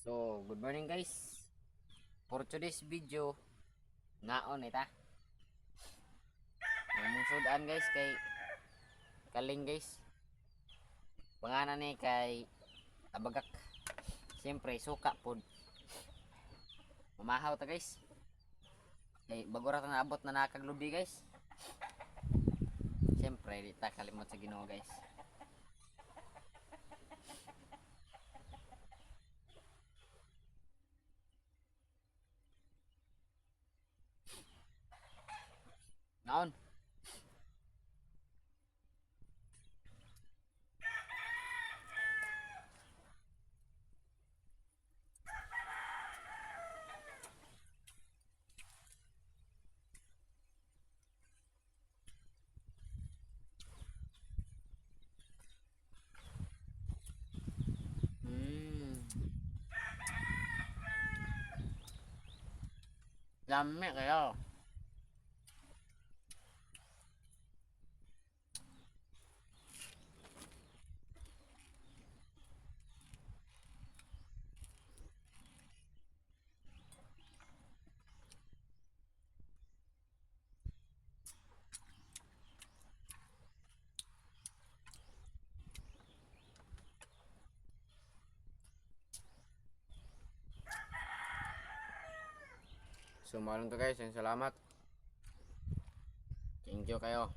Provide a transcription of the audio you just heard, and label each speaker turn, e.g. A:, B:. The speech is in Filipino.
A: So, good morning guys. For today's video, naon ita. Ang sudan guys kay Kaling guys. Pangalan ni kay Abagak. Siyempre suka pod. Mamahaw ta guys. Kay bago ra ta naabot na nakaglubi guys. Siyempre di ta kalimot sa Ginoo guys. Naon? Lami kayo. So, maraming ka guys. Salamat. Thank you kayo.